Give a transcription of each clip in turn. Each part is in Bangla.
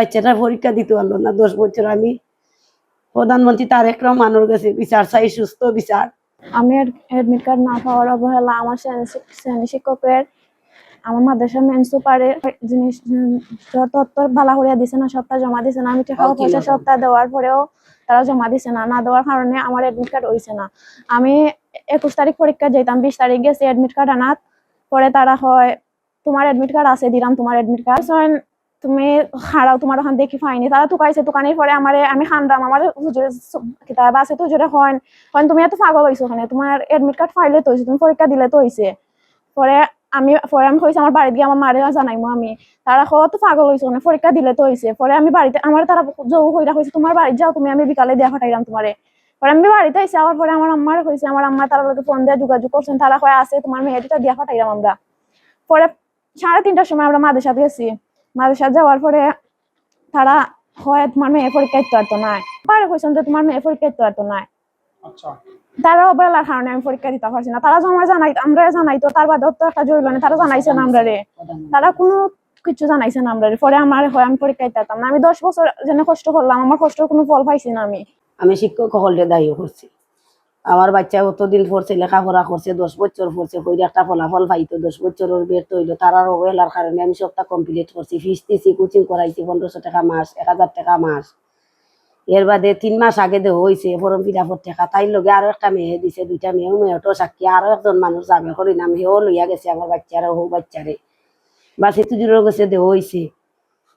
বাচ্চাটা পরীক্ষা দিতে পারলো না 10 বছর। আমি প্রধানমন্ত্রী তারেক রহমানের কাছে বিচার চাই, সুস্থ বিচার। আমি এডমিট কার্ড না পাওয়ার অবহেলা আমার শ্রেণী শিক্ষকের, আমার মাদ্রাসা মেন সুপারের জিনিস তথ্য ভালো করে দিছে না, সপ্তাহ জমা দিছে না। আমি টাকা পয়সা সপ্তাহ দেওয়ার পরেও তারা জমা দিছে না দেওয়ার কারণে আমার এডমিট কার্ড হইছে না। আমি 21 তারিখ পরীক্ষা যেতাম, 20 তারিখ গেছি এডমিট কার্ড আনাত। পরে তারা হয় তোমার এডমিট কার্ড আছে, দিলাম তোমার এডমিট কার্ড, তুমি হারাও, তোমার ওখান দেখি পাইনি। তারা টুকাইছে, টুকানির পরে আমি খান্দাম, আমার কিতাব আছে তো জোরে হয় তুমি এত পাগল হয়েছো, ওখানে তোমার এডমিট কার্ড ফাইলে তো হয়েছে, তুমি পরীক্ষা দিলে তো হয়েছে। পরে আমি কইছি আমার বাড়িতে গিয়ে আমার মারে জানাইমো আমি। তারা কত পাগল হয়েছে, ওখানে পরীক্ষা দিলে তো হয়েছে। পরে আমি বাড়িতে আমার তারা জৌ হইরা কইছে তোমার বাড়ি যাও, তুমি আমি বিকালে দিয়া ফাটাইলাম তোমারে। পরে আমি বাড়িতে আইসি, আবার পরে আমার আম্মার কইছে, আমার আম্মা তার লোকে ফোন দিয়ে যোগাযোগ করছেন, তারা কয়ে আছে তোমার মেয়েটা দিয়া ফাটাইলাম আমরা। পরে 3:30টার সময় আমরা মাদ্রাসাতে গেছি, মাদ্রাসা যাওয়ার পরে তারা হয় তোমার মেয়ে পরীক্ষা দিতে পারতো না, পরে কইছেন যে তোমার মেয়ে পরীক্ষা দিতে পারতো না। তারা অবহেলার কারণে আমি পরীক্ষা দিতে পারছি না। তারা জমা আমরা জানাইতো, তার বাদেও তো একটা জরিমানা তারা জানাইছে না আমরা রে, তারা কোনো কিছু জানাইছে না আমরা রে। পরে আমার হয় আমি পরীক্ষা দিতে পারতাম না। আমি 10 বছর যেন কষ্ট করলাম, আমার কষ্টের কোনো ফল পাইছি না। আমি শিক্ষক সকলকে দায়ী করছি। আমার বাচ্চা অতদিন পড়ছে, লেখাপড়া করছে, 10 বছর পড়ছে, কইরা একটা ফলাফল পাইতো, 10 বছরের ব্যর্থ হইলো। তারার অবহেলার কারণে আমি সবটা কমপ্লিট করছি, ফিস দিছি, কোচিং করাইছি, 1500 টাকা মাস, 1000 টাকা মাস। এর বাদে 3 মাস আগে দেহ হয়েছে ফরম ফিল আপর টাকা, তাই লগে আরো একটা মেয়ে দিছে, 2টা মেয়েও মেয়েটো সাক্ষী, আরো একজন মানুষ যাবে করি নাম, হেও লইয়া গেছে আমার বাচ্চারা, হো বাচ্চারে বা সেতুজুরও গেছে দেহ হয়েছে।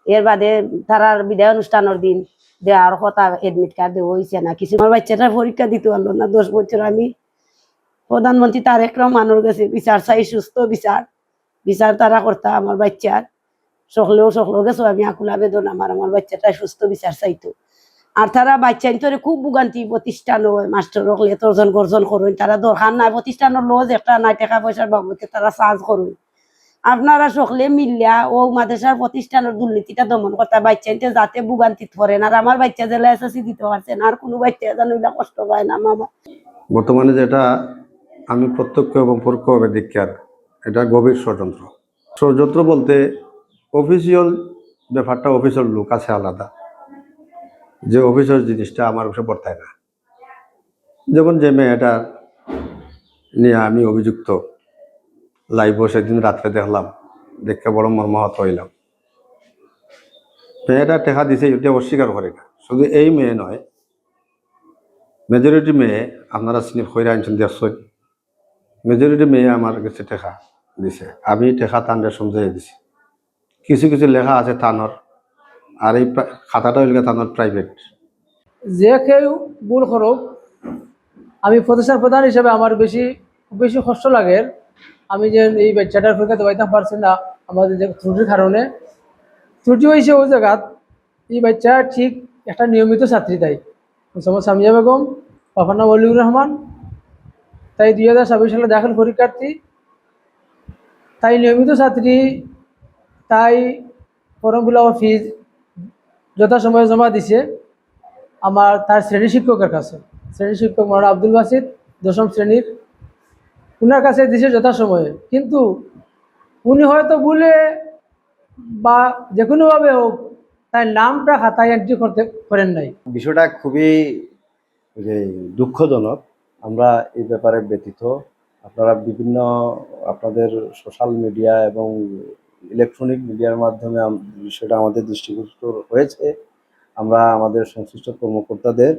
এর বাদে তারার বিদায় অনুষ্ঠানের দিন দেওয়ার কথা, এডমিট কার্ড দেওয়া হয়েছে না কিছু। আমার বাচ্চাটার পরীক্ষা দিতে পারলো না 10 বছর। আমি প্রধানমন্ত্রী তারেক রহমানের কাছে বিচার চাই, সুস্থ বিচার। বিচার তারা করতা আমার বাচ্চার, সকলেও গেছো আমি আকুল আবেদন, আমার বাচ্চাটা সুস্থ বিচার চাইতো। আর তারা বাচ্চা তোরে খুব ভোগান্তি, প্রতিষ্ঠান হয় মাস্টার হলে তর্জন গর্জন করুন, তারা দরকার নাই প্রতিষ্ঠানের লজ একটা নাই, টাকা পয়সার বাবদে তারা চার্জ করুন। আপনারা সকলে মিলিয়া ও মাদ্রাসার প্রতিষ্ঠানের দুর্নীতিটা দমন করতে, বাচ্চা যাতে ভোগান্তি ধরেন। আর আমার বাচ্চা জেলা এসএসসি দিতে পারছেন, আর কোনো বাচ্চা যেন কষ্ট পায় না। মামা বর্তমানে যেটা আমি প্রত্যক্ষ এবং পরোক্ষভাবে দেখি, আর এটা গভীর ষড়যন্ত্র। ষড়যন্ত্র বলতে অফিসিয়াল ব্যাপারটা, অফিসিয়াল লোক আছে আলাদা, যে অফিসিয়াল জিনিসটা আমার উপরে বর্তায় না। যেমন যে মেয়েটা নিয়ে আমি অভিযুক্ত, লাইভও সেদিন রাত্রে দেখলাম, দেখে বড় মর্মাহত হইলাম। মেয়েটা টেকা দিছে, এটা অস্বীকার করে না। শুধু এই মেয়ে নয়, মেজরিটি মেয়ে আপনারা সিনিয়র হইরা আনছেন দেখছেন, মেজরিটি মেয়ে আমার কাছে টেকা দিছে, আমি টেকা তানরে সমঝাই দিছি। কিছু কিছু লেখা আছে তানর, আর এই খাতাটা হইলে তানর প্রাইভেট। যে কেউ ভুল করুক, আমি প্রতিষ্ঠান প্রধান হিসেবে আমার বেশি কষ্ট লাগে আমি যে এই বাচ্চাটার পরীক্ষা দেওয়াইতে পারছি না, আমাদের যে ত্রুটির কারণে। ত্রুটি হয়েছে ওই জায়গাত, এই বাচ্চা ঠিক একটা নিয়মিত ছাত্রী, তাই মোসাম্মদ সামিয়া বেগম, বাবার নাম অলিউর রহমান, তাই 2026 সালে দাখিল পরীক্ষার্থী, তাই নিয়মিত ছাত্রী, তাই ফর্ম ফিল আপ ফিজ যথাসময়ে জমা দিছে তার শ্রেণী শিক্ষকের কাছে। শ্রেণী শিক্ষক মৌলানা আব্দুল বাসিত, 10ম শ্রেণীর, উনার কাছে দিছে যথাসময়ে। কিন্তু উনি হয়তো ভুলে বা যে কোনোভাবে হোক তার নামটা খাতায় এন্ট্রি করেন নাই। বিষয়টা খুবই দুঃখজনক। আমরা এই ব্যাপারে ব্যথিত। আপনারা বিভিন্ন আপনাদের সোশ্যাল মিডিয়া এবং ইলেকট্রনিক মিডিয়ার মাধ্যমে বিষয়টা আমাদের দৃষ্টিগোচর হয়েছে। আমরা আমাদের সংশ্লিষ্ট কর্মকর্তাদের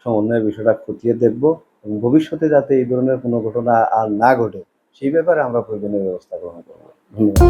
সমন্বয়ে বিষয়টা খতিয়ে দেখব এবং ভবিষ্যতে যাতে এই ধরনের কোনো ঘটনা আর না ঘটে সেই ব্যাপারে আমরা প্রয়োজনীয় ব্যবস্থা গ্রহণ করব। ধন্যবাদ।